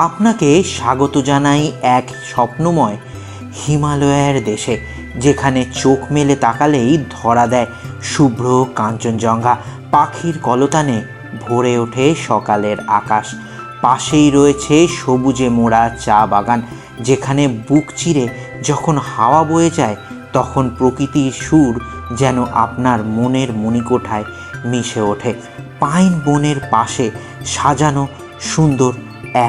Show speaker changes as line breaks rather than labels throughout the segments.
আপনাকে স্বাগত জানাই এক স্বপ্নময় হিমালয়ের দেশে, যেখানে চোখ মেলে তাকালেই ধরা দেয় শুভ্র কাঞ্চনজঙ্ঘা। পাখির কলতানে ভরে ওঠে সকালের আকাশ। পাশেই রয়েছে সবুজে মোড়া চা বাগান, যেখানে বুক চিরে যখন হাওয়া বয়ে যায় তখন প্রকৃতির সুর যেন আপনার মনের মণিকোঠায় মিশে ওঠে। পাইন বনের পাশে সাজানো সুন্দর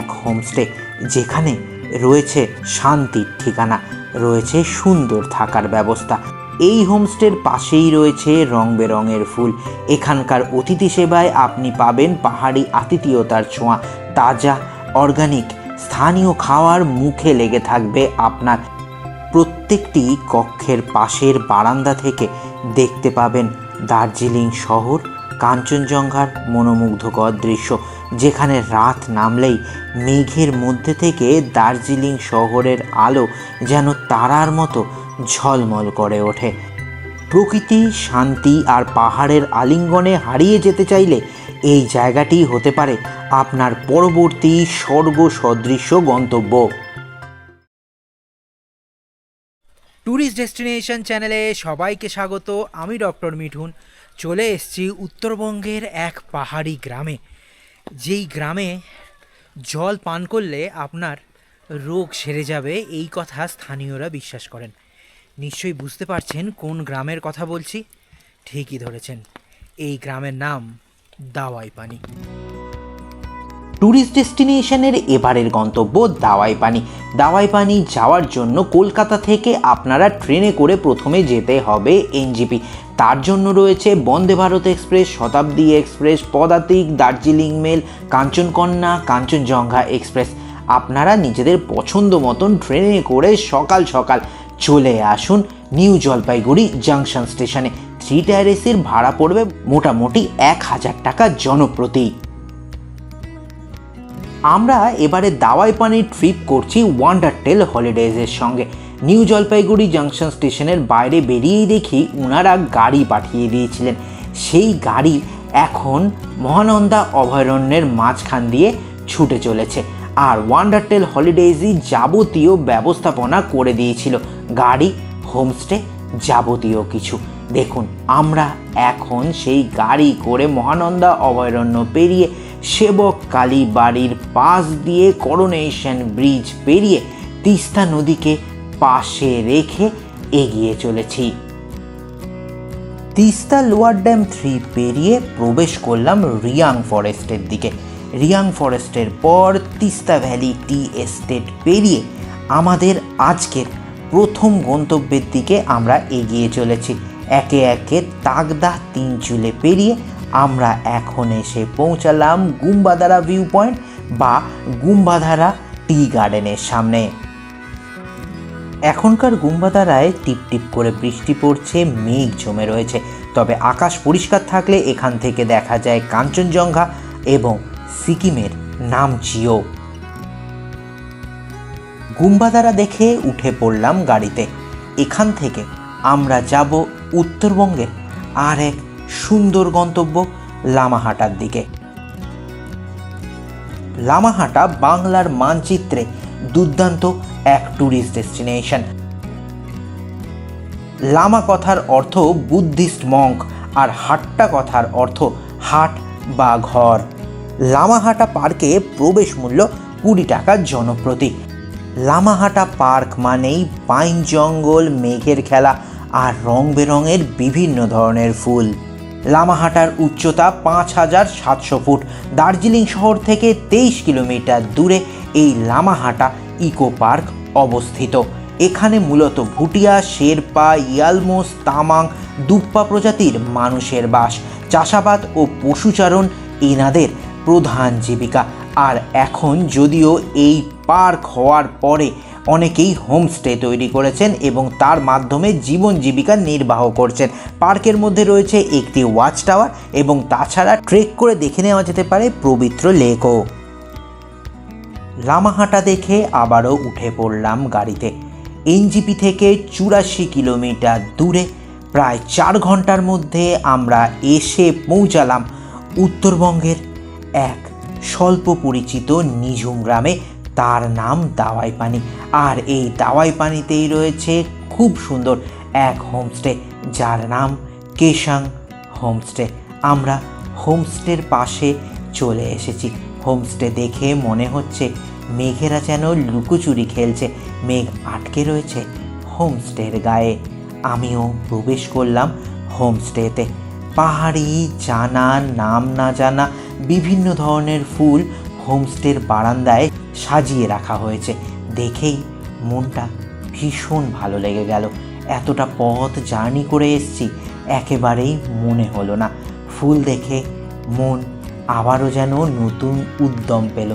এক হোমস্টে, যেখানে রয়েছে শান্তির ঠিকানা, রয়েছে সুন্দর থাকার ব্যবস্থা। এই হোমস্টের পাশেই রয়েছে রং বেরঙের ফুল। এখানকার অতিথি সেবায় আপনি পাবেন পাহাড়ি আতিথেয়তার ছোঁয়া, তাজা অর্গানিক স্থানীয় খাওয়ার মুখে লেগে থাকবে আপনার। প্রত্যেকটি কক্ষের পাশের বারান্দা থেকে দেখতে পাবেন দার্জিলিং শহর, কাঞ্চনজঙ্ঘার মনোমুগ্ধকর দৃশ্য, যেখানে রাত নামলেই মেঘের মধ্যে থেকে দার্জিলিং শহরের আলো যেন তারার মতো ঝলমল করে ওঠে। প্রকৃতি, শান্তি আর পাহাড়ের আলিঙ্গনে হারিয়ে যেতে চাইলে এই জায়গাটি হতে পারে আপনার পরবর্তী স্বর্গ সদৃশ্য গন্তব্য।
ট্যুরিস্ট ডেস্টিনেশন চ্যানেলে সবাইকে স্বাগত। আমি ডক্টর মিঠুন। চলে এসেছি উত্তরবঙ্গের এক পাহাড়ি গ্রামে, যেই গ্রামে জল পান করলে আপনার রোগ সেরে যাবে, এই কথা স্থানীয়রা বিশ্বাস করেন। নিশ্চয়ই বুঝতে পারছেন কোন গ্রামের কথা বলছি। ঠিকই ধরেছেন, এই গ্রামের নাম দাওয়াই পানি।
ট্যুরিস্ট ডেস্টিনেশনের এবারের গন্তব্য দাওয়াই পানি। দাওয়াই পানি যাওয়ার জন্য কলকাতা থেকে আপনারা ট্রেনে করে প্রথমে যেতে হবে এনজিপি। তার জন্য রয়েছে বন্দে ভারত এক্সপ্রেস, শতাব্দী এক্সপ্রেস, পদাতিক, দার্জিলিং মেল, কাঞ্চনকন্যা, কাঞ্চনজঙ্ঘা এক্সপ্রেস। আপনারা নিজেদের পছন্দ মতন ট্রেনে করে সকাল সকাল চলে আসুন নিউ জলপাইগুড়ি জাংশন স্টেশনে। 3 টায়ার এসির ভাড়া পড়বে মোটামুটি 1000 টাকা জনপ্রতি। আমরা এবারে দাওয়াই পানির ট্রিপ করছি ওয়ান্ডারটেল হলিডেজের সঙ্গে। নিউ জলপাইগুড়ি জাংশন স্টেশনের বাইরে বেরিয়েই দেখি ওনারা গাড়ি পাঠিয়ে দিয়েছিলেন। সেই গাড়ি এখন মহানন্দা অভয়ারণ্যের মাঝখান দিয়ে ছুটে চলেছে, আর ওয়ান্ডারটেল হলিডেজই যাবতীয় ব্যবস্থাপনা করে দিয়েছিল, গাড়ি, হোমস্টে, যাবতীয় কিছু। দেখুন, আমরা এখন সেই গাড়ি করে মহানন্দা অভয়ারণ্য পেরিয়ে সেবক কালী বাড়ির পাশ দিয়ে করোনেশন ব্রিজ পেরিয়ে তিস্তা নদীকে পাশে রেখে এগিয়ে চলেছি। তিস্তা লোয়ার ড্যাম 3 পেরিয়ে প্রবেশ করলাম রিয়াং ফরেস্টের দিকে। রিয়াং ফরেস্টের পর তিস্তা ভ্যালি টি এস্টেট পেরিয়ে আমাদের আজকের প্রথম গন্তব্যের দিকে আমরা এগিয়ে চলেছি। একে একে তাগদা, তিনচুলে পেরিয়ে আমরা এখন এসে পৌঁছালাম গুম্বাধারা ভিউ পয়েন্ট বা গুম্বাধারা টি গার্ডেনের সামনে। এখনকার গুম্বাধারায় টিপ টিপ করে বৃষ্টি পড়ছে, মেঘ জমে রয়েছে, তবে আকাশ পরিষ্কার থাকলে এখান থেকে দেখা যায় কাঞ্চনজঙ্ঘা এবং সিকিমের নামচিও। গুম্বাধারা দেখে উঠে পড়লাম গাড়িতে। এখান থেকে আমরা যাব উত্তরবঙ্গের আর এক সুন্দর গন্তব্য লামাহাটার দিকে। লামাহাটা বাংলার মানচিত্রে দুর্দান্ত এক ট্যুরিস্ট ডেস্টিনেশন। লামা কথার অর্থ বুদ্ধিস্ট মঙ্ক, আর হাট্টা কথার অর্থ হাট বা ঘর। লামাহাটা পার্কে প্রবেশ মূল্য 20 টাকা জনপ্রতি। লামাহাটা পার্ক মানেই পাইন জঙ্গল, মেঘের খেলা আর রং বেরঙের বিভিন্ন ধরনের ফুল। লামাহাটার উচ্চতা 5700 ফুট। দার্জিলিং শহর থেকে 23 কিলোমিটার দূরে এই লামাহাটা ইকো পার্ক অবস্থিত। এখানে মূলত ভুটিয়া, শেরপা, ইয়ালমোস, তামাং, দুপ্পা প্রজাতির মানুষের বাস। চাষাবাদ ও পশুচারণ এনাদের প্রধান জীবিকা। আর এখন যদিও এই পার্ক হওয়ার পরে অনেকেই হোমস্টে তৈরি করেছেন এবং তার মাধ্যমে জীবন জীবিকা নির্বাহ করছেন। পার্কের মধ্যে রয়েছে একটি ওয়াচ টাওয়ার এবং তাছাড়া ট্রেক করে দেখে নেওয়া যেতে পারে পবিত্র লেকও। লামাহাটা দেখে আবারও উঠে পড়লাম গাড়িতে। এনজিপি থেকে 84 কিলোমিটার দূরে প্রায় 4 ঘন্টার মধ্যে আমরা এসে পৌঁছালাম উত্তরবঙ্গের এক স্বল্প পরিচিত নিঝুম গ্রামে তার নাম দাওয়াই পানি। আর এই দাওয়াই পানিতেই রয়েছে খুব সুন্দর এক হোমস্টে, যার নাম কেশাং হোমস্টে। আমরা হোমস্টের পাশে চলে এসেছি। হোমস্টে দেখে মনে হচ্ছে মেঘেরা যেন লুকোচুরি খেলছে, মেঘ আটকে রয়েছে হোমস্টের গায়ে। আমিও প্রবেশ করলাম হোমস্টেতে। পাহাড়ি জানা নাম না জানা বিভিন্ন ধরনের ফুল হোমস্টের বারান্দায় সাজিয়ে রাখা হয়েছে। দেখেই মনটা ভীষণ ভালো লেগে গেল। এতটা পথ জার্নি করে এসেছি, একেবারেই মনে হলো না। ফুল দেখে মন আবারও যেন নতুন উদ্যম পেল।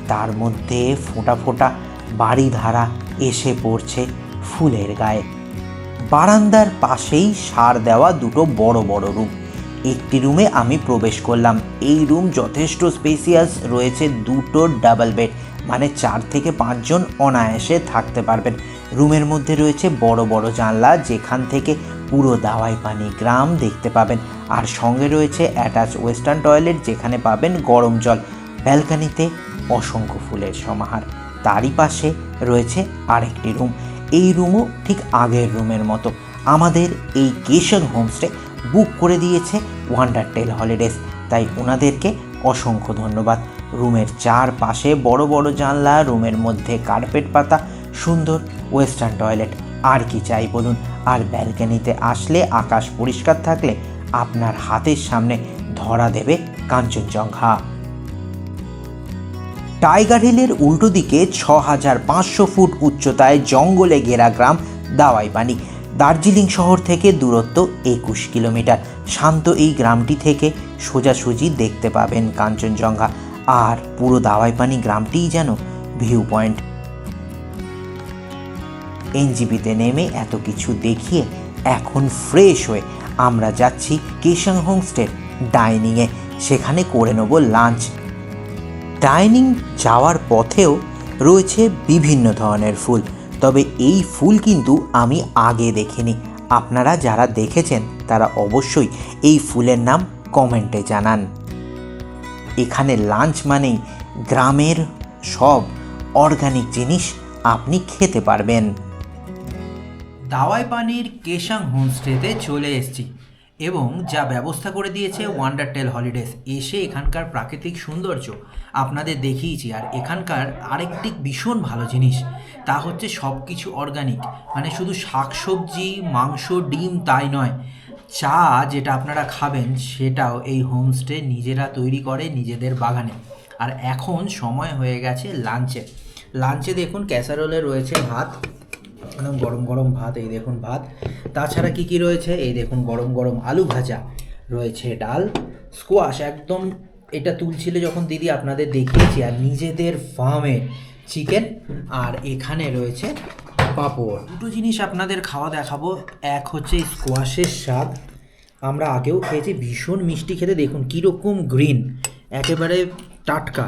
তার মধ্যে ফোঁটা ফোঁটা বাড়িধারা এসে পড়ছে ফুলের গায়ে। বারান্দার পাশেই সার দেওয়া দুটো বড় বড় রুম। একটি রুমে আমি প্রবেশ করলাম। এই রুম যথেষ্ট স্পেসিয়াস, রয়েছে দুটো ডাবল বেড, মানে 4 থেকে 5 জন অনায়াসে থাকতে পারবেন। রুমের মধ্যে রয়েছে বড় বড় জানলা, যেখান থেকে পুরো দাওয়াই পানি গ্রাম দেখতে পাবেন। আর সঙ্গে রয়েছে অ্যাটাচ ওয়েস্টার্ন টয়লেট, যেখানে পাবেন গরম জল। ব্যালকনিতে অসংখ্য ফুলের সমাহার। তারই পাশে রয়েছে আরেকটি রুম। এই রুমও ঠিক আগের রুমের মতো। আমাদের এই কেশাং হোমস্টে বুক করে দিয়েছে ওয়ান্ডারটেল হলিডেজ, তাই ওনাদেরকে অসংখ্য ধন্যবাদ। রুমের চারপাশে বড় বড় জানলা, রুমের মধ্যে কার্পেট পাতা, সুন্দর ওয়েস্টার্ন টয়লেট, আর কি চাই বলুন। আর ব্যালকনিতে আসলে আকাশ পরিষ্কার থাকলে আপনার হাতের সামনে ধরা দেবে কাঞ্চনজঙ্ঘা। টাইগার হিলের উল্টো দিকে 6500 ফুট উচ্চতায় জঙ্গলে ঘেরা গ্রাম দাওয়াই পানি। দার্জিলিং শহর থেকে দূরত্ব 21 কিলোমিটার। শান্ত এই গ্রামটি থেকে সোজাসুজি দেখতে পাবেন কাঞ্চনজঙ্ঘা। আর পুরো দাওয়াই পানি গ্রামটিই যেন ভিউ পয়েন্ট। এনজিপিতে নেমে এত কিছু দেখিয়ে এখন ফ্রেশ হয়ে আমরা যাচ্ছি কেশাং হোমস্টের ডাইনিংয়ে। সেখানে করে নেব লাঞ্চ। ডাইনিং যাওয়ার পথেও রয়েছে বিভিন্ন ধরনের ফুল, তবে এই ফুল কিন্তু আমি আগে দেখিনি। আপনারা যারা দেখেছেন তারা অবশ্যই এই ফুলের নাম কমেন্টে জানান। এখানে লাঞ্চ মানেই গ্রামের সব অর্গানিক জিনিস আপনি খেতে পারবেন। দাওয়াই পানির কেশাং হোমস্টেতে চলে এসেছি এবং যা ব্যবস্থা করে দিয়েছে ওয়ান্ডারটেল হলিডেজ। এসে এখানকার প্রাকৃতিক সৌন্দর্য আপনাদের দেখিয়েছি। আর এখানকার আরেকটি ভীষণ ভালো জিনিস, তা হচ্ছে সব কিছু অর্গানিক, মানে শুধু শাকসবজি, মাংস, ডিম তাই নয়, চা যেটা আপনারা খাবেন সেটাও এই হোমস্টে নিজেরা তৈরি করে নিজেদের বাগানে। আর এখন সময় হয়ে গেছে লাঞ্চে দেখুন ক্যাসারোলে রয়েছে ভাত, একদম গরম গরম ভাত। এই দেখুন ভাত। তাছাড়া কি কি রয়েছে, এই দেখুন গরম গরম আলু ভাজা, রয়েছে ডাল, স্কোয়াশ, একদম এটা তুলছিলে যখন দিদি আপনাদের দেখিয়েছি, আর নিজেদের ফার্মের চিকেন, আর এখানে রয়েছে পাঁপড়। দুটো জিনিস আপনাদের খাওয়া দেখাবো। এক হচ্ছে স্কোয়াশের শাক, আমরা আগেও খেয়েছি, ভীষণ মিষ্টি খেতে। দেখুন কীরকম গ্রিন, একেবারে টাটকা,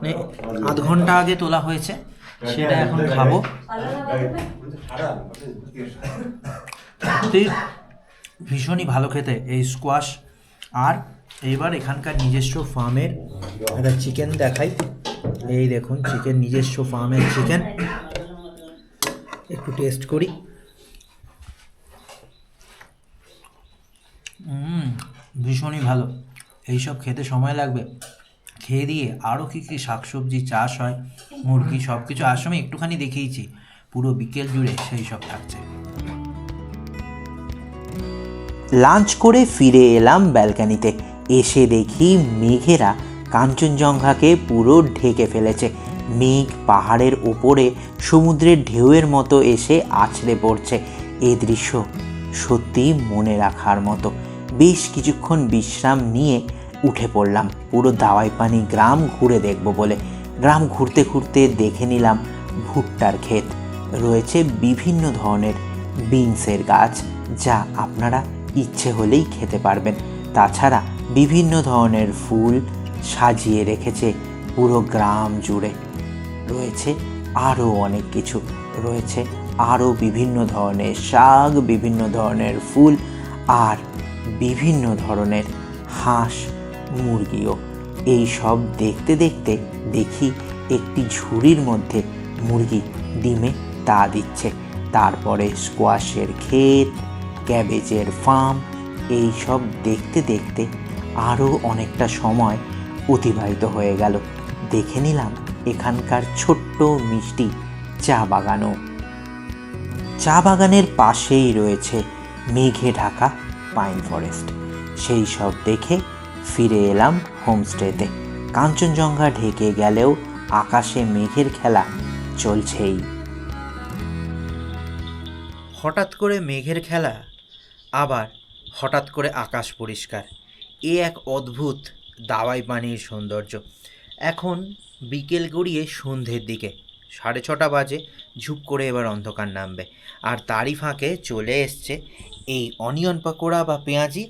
মানে আধ ঘন্টা আগে তোলা হয়েছে, সেটা এখন খাবো। ভীষণই ভালো খেতে এই স্কোয়াশ। আর এইবার এখানকার নিজস্ব ফার্মের একটা চিকেন দেখাই। এই দেখুন চিকেন, নিজস্ব ফার্মের চিকেন, একটু টেস্ট করি। ভীষণই ভালো। এইসব খেতে সময় লাগবে। খেয়ে দিয়ে আরও কী কী শাকসবজি চাষ হয়, মুরগি, সব কিছু আসামে একটুখানি দেখিয়েছি, পুরো বিকেল জুড়ে সেই সব থাকছে। লাঞ্চ করে ফিরে এলাম ব্যালকনিতে। এসে দেখি মেঘেরা কাঞ্চনজঙ্ঘাকে পুরো ঢেকে ফেলেছে। মেঘ পাহাড়ের ওপরে সমুদ্রের ঢেউয়ের মতো এসে আছড়ে পড়ছে। এই দৃশ্য সত্যি মনে রাখার মতো। বেশ কিছুক্ষণ বিশ্রাম নিয়ে উঠে পড়লাম পুরো দাওয়াই পানি গ্রাম ঘুরে দেখব বলে। গ্রাম ঘুরতে ঘুরতে দেখে নিলাম ভুট্টার ক্ষেত, রয়েছে বিভিন্ন ধরনের বিনসের গাছ, যা আপনারা ইচ্ছে হলেই খেতে পারবেন। তাছাড়া বিভিন্ন ধরনের ফুল সাজিয়ে রেখেছে পুরো গ্রাম জুড়ে। রয়েছে আরও অনেক কিছু, রয়েছে আরও বিভিন্ন ধরনের শাক, বিভিন্ন ধরনের ফুল, আর বিভিন্ন ধরনের হাঁস মুরগিও। এই সব দেখতে দেখতে দেখি একটি ঝুড়ির মধ্যে মুরগি ডিমে তা দিচ্ছে। তারপরে স্কোয়াশের ক্ষেত, ক্যাবেজের ফার্ম, এই সব দেখতে দেখতে আরও অনেকটা সময় অতিবাহিত হয়ে গেল। দেখে নিলাম এখানকার ছোট্ট মিষ্টি চা বাগানও। চা বাগানের পাশেই রয়েছে মেঘে ঢাকা পাইন ফরেস্ট। সেই সব দেখে ফিরে এলাম হোমস্টেতে। কাঞ্চনজঙ্ঘা ঢেকে গেলেও আকাশে মেঘের খেলা চলছেই।
হঠাৎ করে মেঘের খেলা, আবার হঠাৎ করে আকাশ পরিষ্কার, এ এক অদ্ভুত দাওয়াই পানির সৌন্দর্য। এখন বিকেল গড়িয়ে সন্ধ্যের দিকে 6:30 বাজে, ঝুপ করে এবার অন্ধকার নামবে, আর তারই ফাঁকে চলে এসছে এই অনিয়ন পকোড়া বা পেঁয়াজি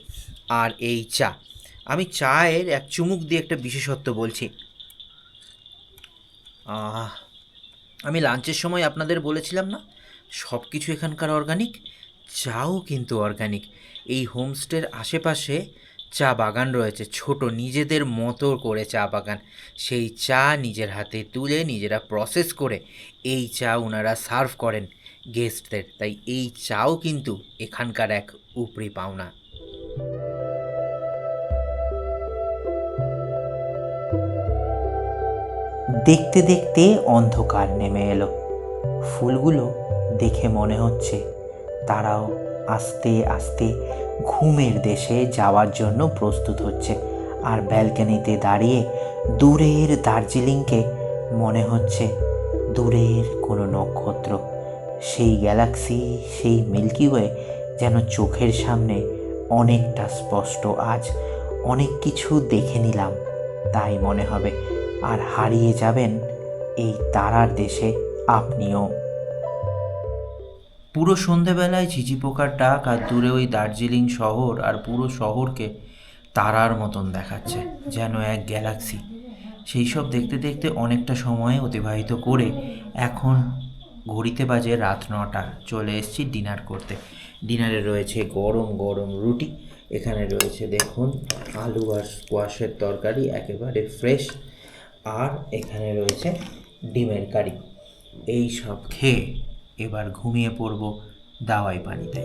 আর এই চা। আমি চায়ের এক চুমুক দিয়ে একটা বিশেষত্ব বলছি। আমি লাঞ্চের সময় আপনাদের বলেছিলাম না, সব কিছু এখানকার অর্গানিক, চাও কিন্তু অর্গানিক। এই হোমস্টের আশেপাশে চা বাগান রয়েছে, ছোট নিজেদের মতো করে চা বাগান। সেই চা নিজের হাতে তুলে নিজেরা প্রসেস করে এই চা ওনারা সার্ভ করেন গেস্টদের। তাই এই চাও কিন্তু এখানকার এক উপরি পাওনা।
দেখতে দেখতে অন্ধকার নেমে এলো। ফুলগুলো দেখে মনে হচ্ছে তারাও আস্তে আস্তে ঘুমের দেশে যাওয়ার জন্য প্রস্তুত হচ্ছে। আর ব্যালকনিতে দাঁড়িয়ে দূরের দার্জিলিংকে মনে হচ্ছে দূরের কোনো নক্ষত্র। সেই গ্যালাক্সি, সেই মিল্কি ওয়ে যেন চোখের সামনে অনেকটা স্পষ্ট। আজ অনেক কিছু দেখে নিলাম তাই মনে হবে, আর হারিয়ে যাবেন এই তারার দেশে আপনিও।
পুরো সন্ধেবেলায় ঝিঝি পোকার ডাক, আর দূরে ওই দার্জিলিং শহর, আর পুরো শহরকে তারার মতন দেখাচ্ছে, যেন এক গ্যালাক্সি। সেই সব দেখতে দেখতে অনেকটা সময় অতিবাহিত করে এখন ঘড়িতে বাজে রাত 9টা। চলে এসেছি ডিনার করতে। ডিনারে রয়েছে গরম গরম রুটি, এখানে রয়েছে দেখুন আলু আর স্কোয়াশের তরকারি একেবারে ফ্রেশ, আর এখানে রয়েছে ডিমের কারি। এই সব খেয়ে এবার ঘুমিয়ে পড়ব দাওয়াই পানিতে।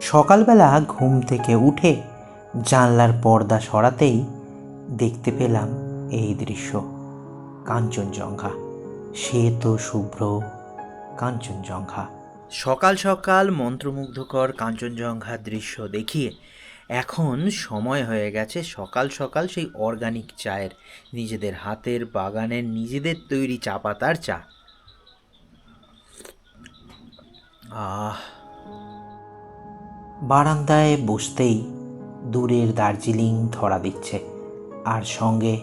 সকালবেলা ঘুম থেকে উঠে জানলার পর্দা সরাতেই দেখতে পেলাম এই দৃশ্য, কাঞ্চনজঙ্ঘা। সে তো শুভ্র কাঞ্চনজঙ্ঘা।
সকাল সকাল মন্ত্রমুগ্ধকর কাঞ্চনজঙ্ঘার দৃশ্য দেখিয়ে এখন সময় হয়ে গেছে সকাল সকাল সেই অর্গানিক চায়ের, নিজেদের হাতের বাগানের নিজেদের তৈরি চা পাতার চা।
বারান্দায় বসতেই দূরের দার্জিলিং ধরা দিচ্ছে, আর সঙ্গে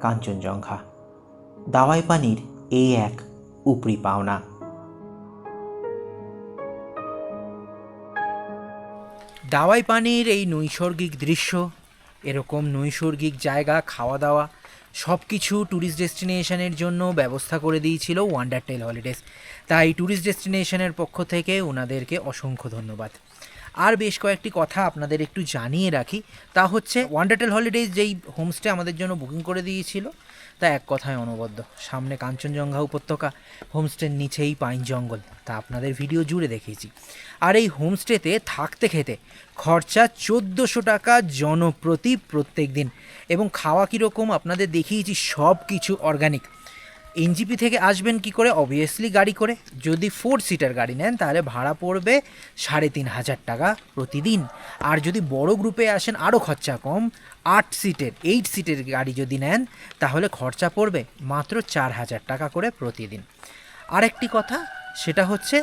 কাঞ্চনজঙ্ঘা। দাওয়াই পানির এই এক উপরি পাওনা।
দাওয়াই পানির এই নৈসর্গিক দৃশ্য, এরকম নৈসর্গিক জায়গা, খাওয়া দাওয়া সব কিছু ট্যুরিস্ট ডেস্টিনেশনের জন্য ব্যবস্থা করে দিয়েছিল ওয়ান্ডারটেল হলিডেজ। তাই ট্যুরিস্ট ডেস্টিনেশনের পক্ষ থেকে ওনাদেরকে অসংখ্য ধন্যবাদ। আর বেশ কয়েকটি কথা আপনাদের একটু জানিয়ে রাখি, তা হচ্ছে ওয়ান্ডারটেল হলিডেজ যেই হোমস্টে আমাদের জন্য বুকিং করে দিয়েছিল তা এক কথায় অনবদ্য। সামনে কাঞ্চনজঙ্ঘা উপত্যকা, হোমস্টের নিচেই পাইন জঙ্গল, তা আপনাদের ভিডিও জুড়ে দেখিয়েছি। আর এই হোমস্টেতে থাকতে খেতে খরচা 1400 টাকা জনপ্রতি প্রত্যেক দিন, এবং খাওয়া কীরকম আপনাদের দেখিয়েছি, সব কিছু অর্গানিক। এনজিপি থেকে আসবেন কি করে? অবভিয়াসলি গাড়ি করে। যদি 4 সিটার গাড়ি নেন তাহলে ভাড়া পড়বে 3500 টাকা প্রতিদিন। আর যদি বড় গ্রুপে আসেন আরও খরচা কম, 8 সিটের গাড়ি যদি নেন তাহলে খরচা পড়বে মাত্র 4000 টাকা করে প্রতিদিন। আরেকটি কথা, সেটা হচ্ছে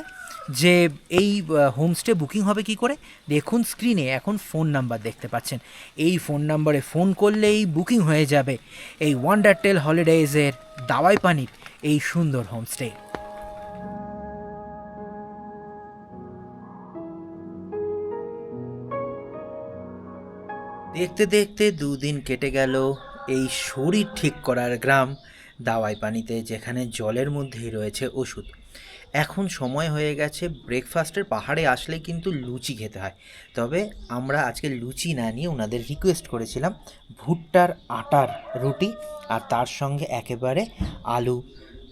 যে এই হোমস্টে বুকিং হবে কি করে? দেখুন স্ক্রিনে এখন ফোন নাম্বার দেখতে পাচ্ছেন, এই ফোন নাম্বারে ফোন করলেই বুকিং হয়ে যাবে এই ওয়ান্ডারটেল হলিডেজের দাওয়াই পানির এই সুন্দর হোমস্টে। দেখতে দেখতে 2 দিন কেটে গেল এই শরীর ঠিক করার গ্রাম দাওয়াই পানিতে, যেখানে জলের মধ্যেই রয়েছে ওষুধ। এখন সময় হয়ে গেছে ব্রেকফাস্টের। পাহাড়ে আসলে কিন্তু লুচি খেতে হয়, তবে আমরা আজকে লুচি না নিয়ে ওনাদের রিকোয়েস্ট করেছিলাম ভুট্টার আটার রুটি আর তার সঙ্গে একেবারে আলু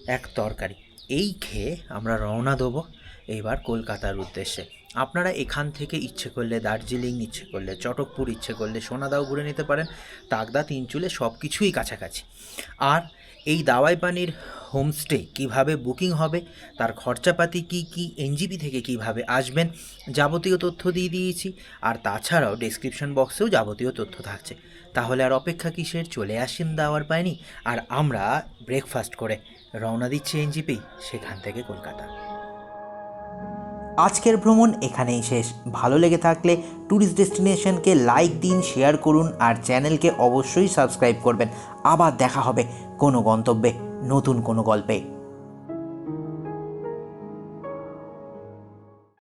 এক তরকারি। এই খেয়ে আমরা রওনা দেবো এবার কলকাতার উদ্দেশ্যে। আপনারা এখান থেকে ইচ্ছে করলে দার্জিলিং, ইচ্ছে করলে চটকপুর, ইচ্ছে করলে সোনাদাও ঘুরে নিতে পারেন। তাকদা, তিনচুলে সব কিছুই কাছাকাছি। আর এই দাওয়াই পানির হোমস্টে কিভাবে বুকিং হবে, তার খরচাপাতি কি কি, এনজিপি থেকে কিভাবে আসবেন, যাবতীয় তথ্য দিয়ে দিয়েছি। আর তাছাড়াও ডেসক্রিপশন বক্সেও যাবতীয় তথ্য থাকছে। তাহলে আর অপেক্ষা কিসের, চলে আসেন দাওয়ার পানি। আর আমরা ব্রেকফাস্ট করে রওনা দিচ্ছি এনজিপি, সেখান থেকে কলকাতা।
আজকের ভ্রমণ এখানেই শেষ। ভালো লেগে থাকলে ট্যুরিস্ট ডেস্টিনেশনকে লাইক দিন, শেয়ার করুন আর চ্যানেলকে অবশ্যই সাবস্ক্রাইব করবেন। আবার দেখা হবে কোনো গন্তব্যে, নতুন কোনো গল্পে।